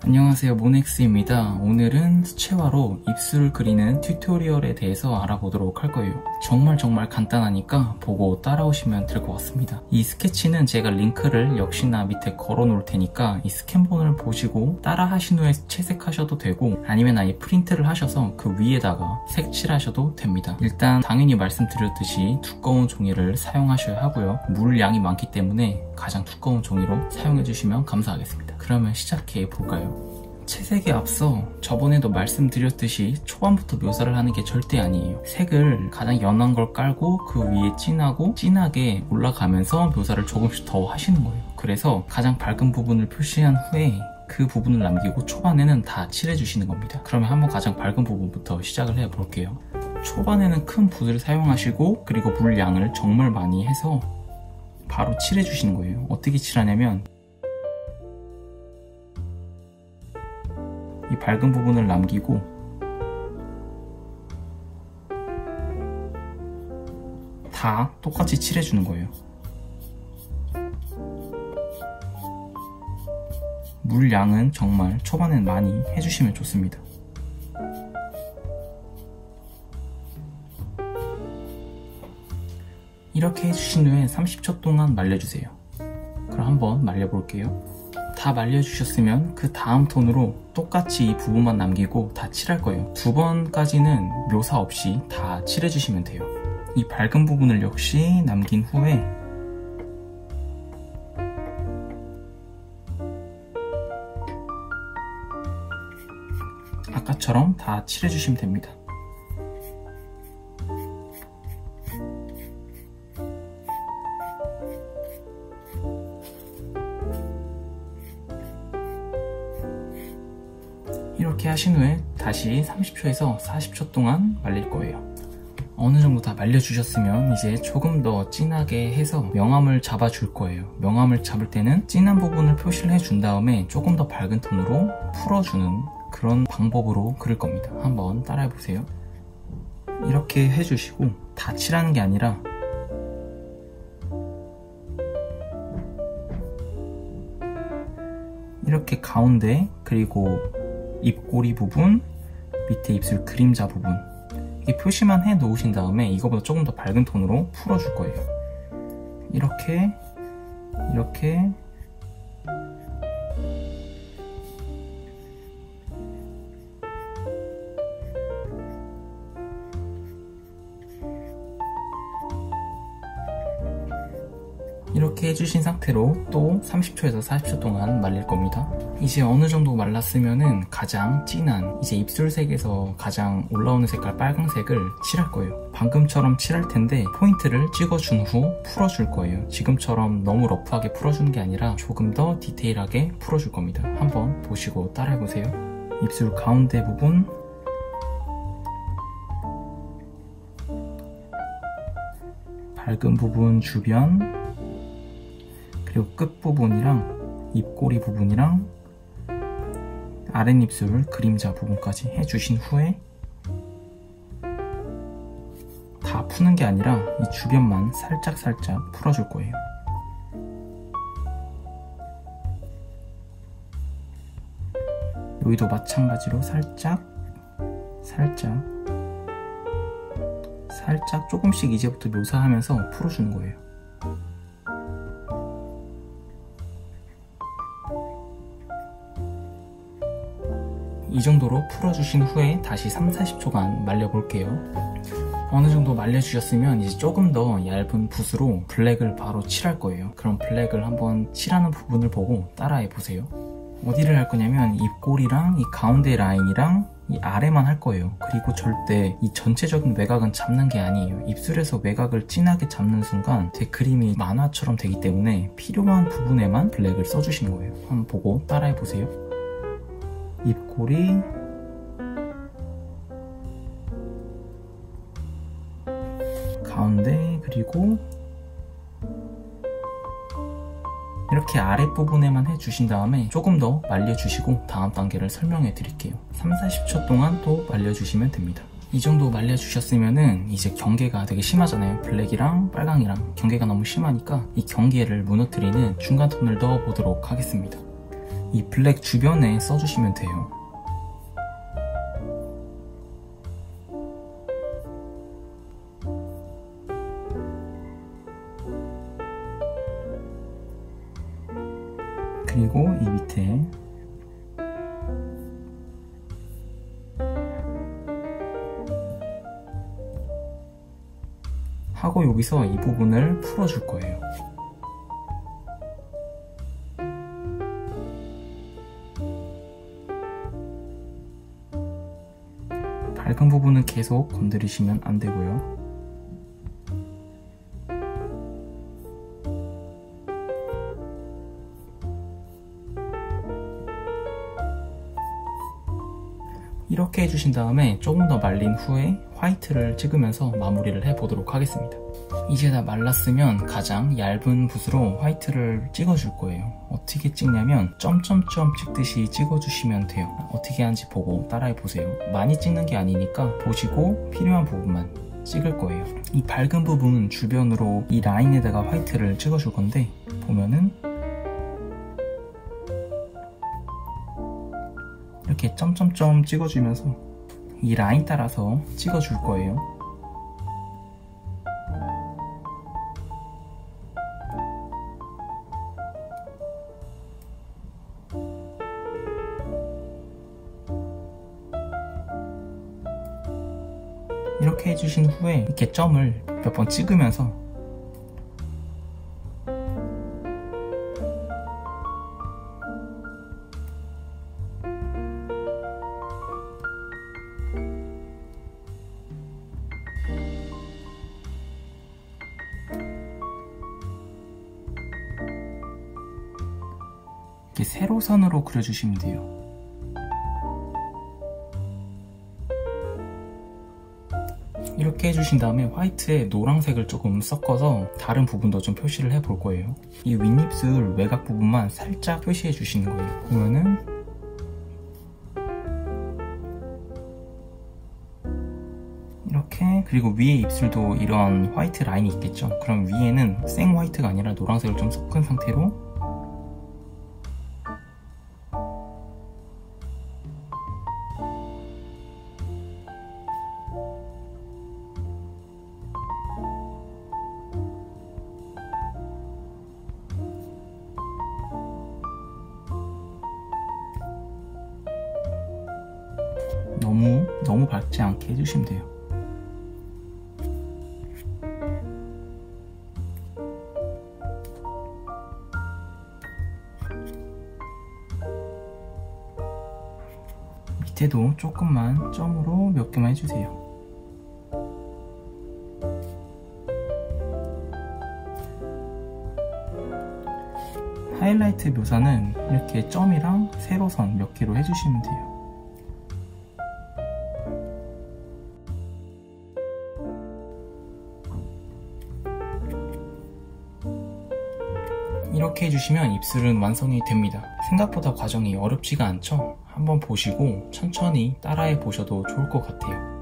안녕하세요, 모넥스입니다. 오늘은 수채화로 입술 그리는 튜토리얼에 대해서 알아보도록 할 거예요. 정말 간단하니까 보고 따라오시면 될 것 같습니다. 이 스케치는 제가 링크를 역시나 밑에 걸어 놓을 테니까 이 스캔본을 보시고 따라 하신 후에 채색하셔도 되고, 아니면 아예 프린트를 하셔서 그 위에다가 색칠하셔도 됩니다. 일단 당연히 말씀드렸듯이 두꺼운 종이를 사용하셔야 하고요. 물량이 많기 때문에 가장 두꺼운 종이로 사용해 주시면 감사하겠습니다. 그러면 시작해 볼까요? 채색에 앞서 저번에도 말씀드렸듯이 초반부터 묘사를 하는 게 절대 아니에요. 색을 가장 연한 걸 깔고 그 위에 진하고 진하게 올라가면서 묘사를 조금씩 더 하시는 거예요. 그래서 가장 밝은 부분을 표시한 후에 그 부분을 남기고 초반에는 다 칠해 주시는 겁니다. 그러면 한번 가장 밝은 부분부터 시작을 해 볼게요. 초반에는 큰 붓을 사용하시고, 그리고 물량을 정말 많이 해서 바로 칠해 주시는 거예요. 어떻게 칠하냐면 이 밝은 부분을 남기고 다 똑같이 칠해주는 거예요. 물량은 정말 초반엔 많이 해주시면 좋습니다. 이렇게 해주신 후에 30초 동안 말려주세요. 그럼 한번 말려볼게요. 다 말려주셨으면 그 다음 톤으로 똑같이 이 부분만 남기고 다 칠할 거예요. 두 번까지는 묘사 없이 다 칠해주시면 돼요. 이 밝은 부분을 역시 남긴 후에 아까처럼 다 칠해주시면 됩니다. 이렇게 하신 후에 다시 30초에서 40초 동안 말릴 거예요. 어느 정도 다 말려주셨으면 이제 조금 더 진하게 해서 명암을 잡아줄 거예요. 명암을 잡을 때는 진한 부분을 표시를 해준 다음에 조금 더 밝은 톤으로 풀어주는 그런 방법으로 그릴 겁니다. 한번 따라해보세요. 이렇게 해주시고 다 칠하는 게 아니라 이렇게 가운데, 그리고 입꼬리 부분, 밑에 입술 그림자 부분, 이 표시만 해 놓으신 다음에 이거보다 조금 더 밝은 톤으로 풀어줄 거예요. 이렇게 이렇게 해주신 상태로 또 30초에서 40초 동안 말릴 겁니다. 이제 어느 정도 말랐으면은 가장 진한, 이제 입술색에서 가장 올라오는 색깔 빨강색을 칠할 거예요. 방금처럼 칠할 텐데 포인트를 찍어준 후 풀어줄 거예요. 지금처럼 너무 러프하게 풀어주는 게 아니라 조금 더 디테일하게 풀어줄 겁니다. 한번 보시고 따라해보세요. 입술 가운데 부분, 밝은 부분 주변, 그리고 끝부분이랑 입꼬리 부분이랑 아랫입술 그림자 부분까지 해주신 후에 다 푸는 게 아니라 이 주변만 살짝 풀어줄 거예요. 여기도 마찬가지로 살짝 조금씩 이제부터 묘사하면서 풀어주는 거예요. 이 정도로 풀어주신 후에 다시 30-40초간 말려볼게요. 어느 정도 말려주셨으면 이제 조금 더 얇은 붓으로 블랙을 바로 칠할 거예요. 그럼 블랙을 한번 칠하는 부분을 보고 따라해보세요. 어디를 할 거냐면 입꼬리랑 이 가운데 라인이랑 이 아래만 할 거예요. 그리고 절대 이 전체적인 외곽은 잡는 게 아니에요. 입술에서 외곽을 진하게 잡는 순간 제 그림이 만화처럼 되기 때문에 필요한 부분에만 블랙을 써주시는 거예요. 한번 보고 따라해보세요. 입꼬리, 가운데, 그리고 이렇게 아랫부분에만 해주신 다음에 조금 더 말려주시고 다음 단계를 설명해 드릴게요. 30-40초 동안 또 말려주시면 됩니다. 이 정도 말려주셨으면은 이제 경계가 되게 심하잖아요. 블랙이랑 빨강이랑 경계가 너무 심하니까 이 경계를 무너뜨리는 중간 톤을 넣어보도록 하겠습니다. 이 블랙 주변에 써주시면 돼요. 그리고 이 밑에 하고 여기서 이 부분을 풀어줄 거예요. 밝은 부분은 계속 건드리시면 안 되고요. 이렇게 해주신 다음에 조금 더 말린 후에 화이트를 찍으면서 마무리를 해보도록 하겠습니다. 이제 다 말랐으면 가장 얇은 붓으로 화이트를 찍어줄 거예요. 어떻게 찍냐면 점점점 찍듯이 찍어주시면 돼요. 어떻게 하는지 보고 따라해보세요. 많이 찍는 게 아니니까 보시고 필요한 부분만 찍을 거예요. 이 밝은 부분 주변으로 이 라인에다가 화이트를 찍어줄 건데 보면은 이렇게 점점점 찍어주면서 이 라인 따라서 찍어줄 거예요. 이렇게 해주신 후에 이렇게 점을 몇 번 찍으면서 이렇게 세로선으로 그려주시면 돼요. 이렇게 해주신 다음에 화이트에 노란색을 조금 섞어서 다른 부분도 좀 표시를 해볼 거예요. 이 윗입술 외곽 부분만 살짝 표시해 주시는 거예요. 보면은 이렇게, 그리고 위에 입술도 이런 화이트 라인이 있겠죠. 그럼 위에는 생 화이트가 아니라 노란색을 좀 섞은 상태로 너무 밝지 않게 해주시면 돼요. 밑에도 조금만 점으로 몇 개만 해주세요. 하이라이트 묘사는 이렇게 점이랑 세로선 몇 개로 해주시면 돼요. 이렇게 해주시면 입술은 완성이 됩니다. 생각보다 과정이 어렵지가 않죠? 한번 보시고 천천히 따라해 보셔도 좋을 것 같아요.